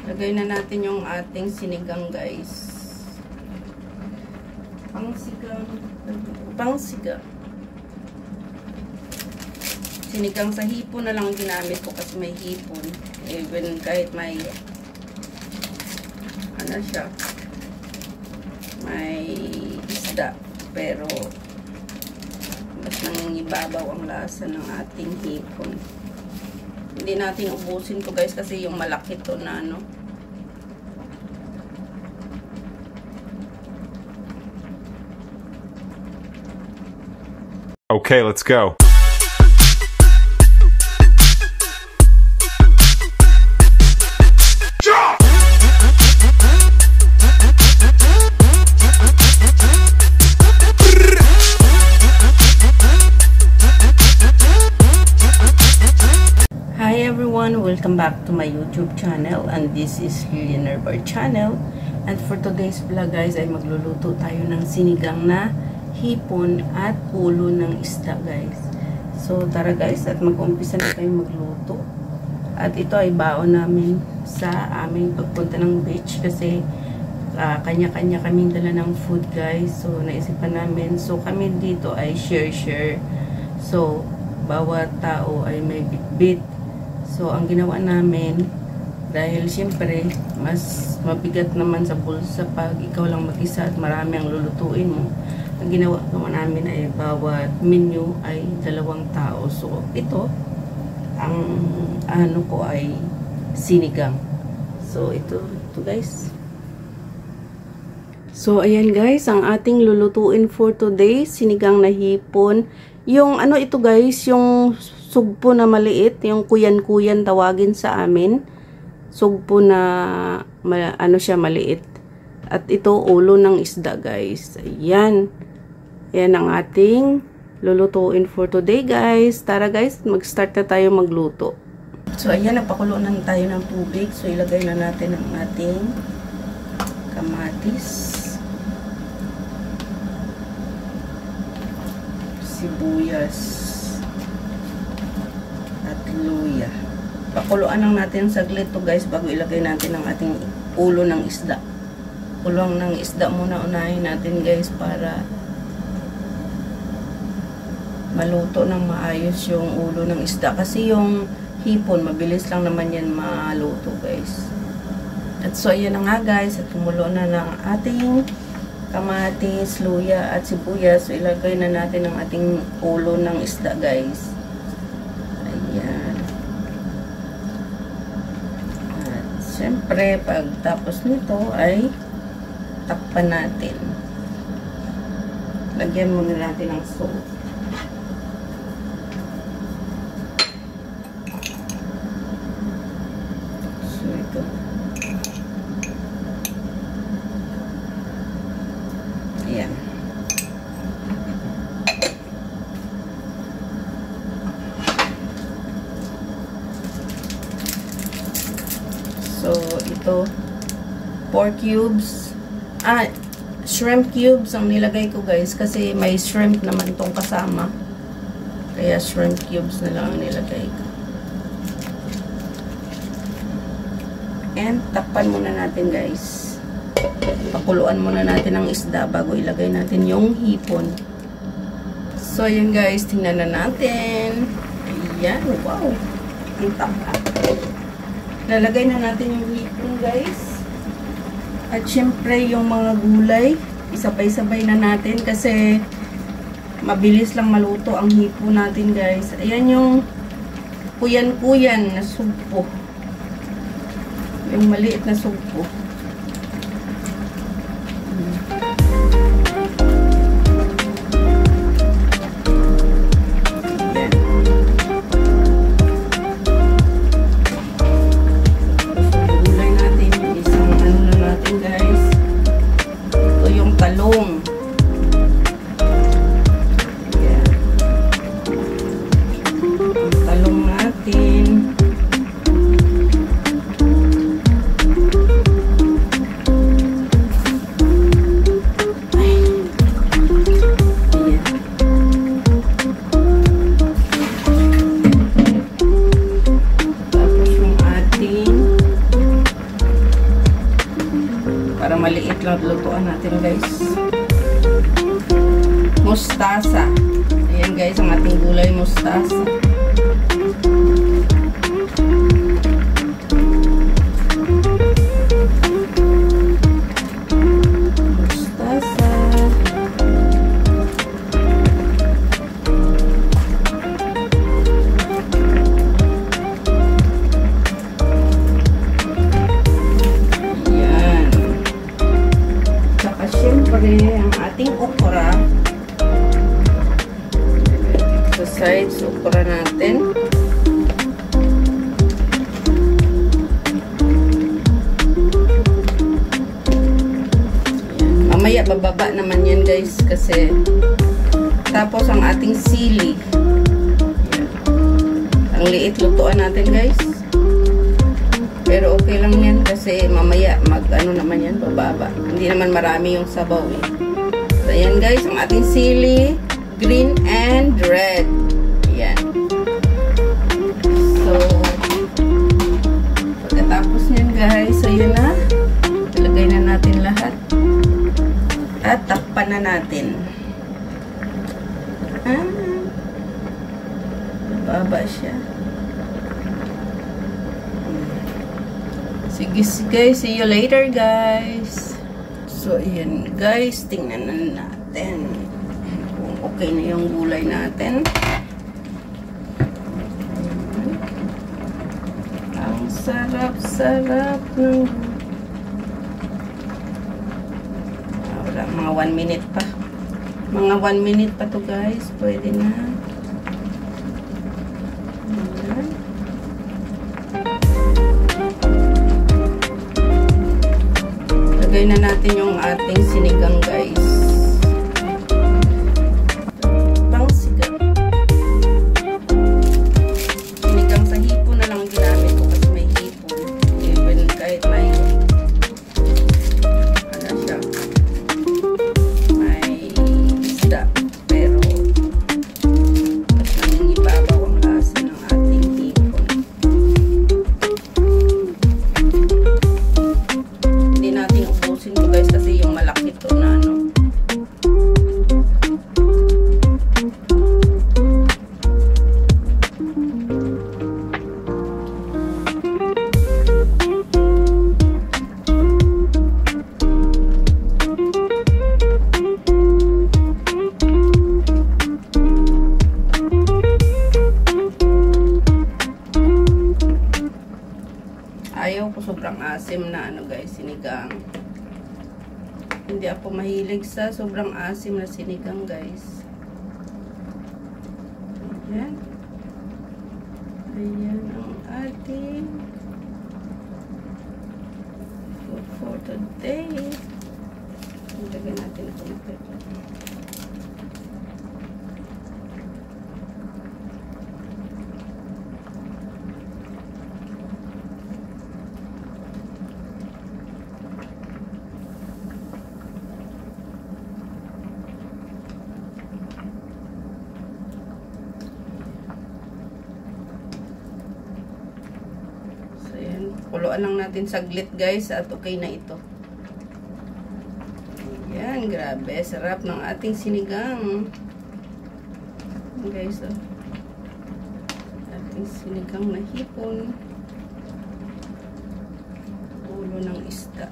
Lagay na natin yung ating sinigang, guys. Pangsigang. Sinigang sa hipon na lang ginamit ko kasi may hipon. Even kahit may ano siya, may isda, pero mas nangibabaw ang lasa ng ating hipon. Hindi natin ubusin to, guys, kasi yung malaki to na ano. Okay, let's go. Hi everyone, welcome back to my YouTube channel, and this is Lilian Herbar channel. And for today's vlog, guys, ay magluluto tayo ng sinigang na hipon at ulo ng isda, guys. So tara, guys, at mag-umpisa na tayo magluto. At ito ay baon namin sa aming pagpunta ng beach kasi kanya-kanya kaming dala ng food, guys. So naisipan namin, so kami dito ay share. So bawat tao ay may bit-bit. So ang ginawa namin, dahil siyempre mas mabigat naman sa bulsa pag ikaw lang mag-isa at marami ang lulutuin mo, ang ginawa namin ay bawat menu ay 2 tao. So ito, ang ano ko ay sinigang. So ito guys. So ayan, guys, ang ating lulutuin for today, sinigang na hipon. Yung ano ito, guys, yung sugpo na maliit, yung kuyan-kuyan tawagin sa amin. Sugpo na ano siya, maliit. At ito ulo ng isda, guys. Ayan. Ayan ang ating lulutuin for today, guys. Tara, guys, mag-start na tayo magluto. So ayan, napakulo na tayo ng tubig. So ilagay na natin ang ating kamatis, sibuyas at luya. Pakuluan lang natin saglit to, guys, bago ilagay natin ang ating ulo ng isda. Kulong ng isda muna unahin natin, guys, para maluto ng maayos yung ulo ng isda. Kasi yung hipon, mabilis lang naman yan maluto, guys. At so ayan na nga, guys, at kumulo na ng ating kamatis, luya at sibuyas. So ilagay na natin ang ating ulo ng isda, guys. Ayan. At syempre, pagtapos nito ay takpan natin. Lagyan muna natin ng salt. So ito. Ayan. So, ito, pork cubes, shrimp cubes ang nilagay ko, guys, kasi may shrimp naman tong kasama. Kaya shrimp cubes na lang ang nilagay ko. And takpan muna natin, guys. Pakuluan muna natin ang isda bago ilagay natin yung hipon. So, yun, guys, tingnan na natin. Ayan, wow. Ang tapa. Lalagay na natin yung hipon, guys. At syempre, yung mga gulay, isabay-sabay na natin kasi mabilis lang maluto ang hipon natin, guys. Ayan yung kuyan-kuyan na sugpo. Yung maliit na sugpo. maliit lang lutuan natin guys. Mustasa. Ayan guys, ang ating gulay mustasa. Ang ating okra sa sides, okra natin. Ayan. Mamaya bababa naman yan guys kasi tapos ang ating sili. Ayan. Ang liit lutuan natin guys, pero okay lang yan kasi mamaya ano naman yan, bababa. Hindi naman marami yung sabaw eh. So, ayan guys, ang ating sili, green and red. Ayan. So, pagkatapos nyan guys, so yun na. Ilagay na natin lahat. At takpan na natin. Bababa siya. Sige guys, see you later guys. So ayan guys, tingnan na natin kung okay na yung gulay natin. Ang sarap-sarap ng wala, mga 1 minute pa. Mga 1 minute pa to guys, pwede na. Ayan. Lagay na natin yung ating sinigang guys. Pangsigang. Sinigang sa hipon na lang ginamit ko kasi may hipon. Even kahit may ano siya, may isda. Pero mas nangingibabaw ang lasa ng ating hipon. Hindi natin ubusin ko guys kasi yung malaki to na ano. Ayaw ko sobrang asim na ano guys, sinigang. Hindi ako mahilig sa sobrang asim na sinigang guys. Ayan. Ayan ang ating food for today. Ilagay natin ito na pepper. Kuluan lang natin saglit guys at okay na ito. Ayan, grabe. Sarap ng ating sinigang. Guys, ating sinigang na hipon. Ulo ng isda.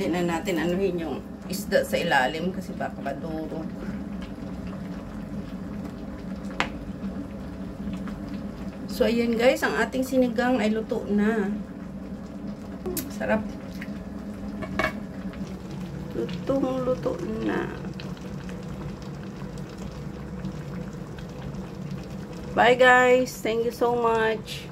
Hindi na natin anuhin yung isda sa ilalim kasi baka madurog. So ayan guys, ang ating sinigang ay luto na. Sarap. Lutong-luto na. Bye guys. Thank you so much.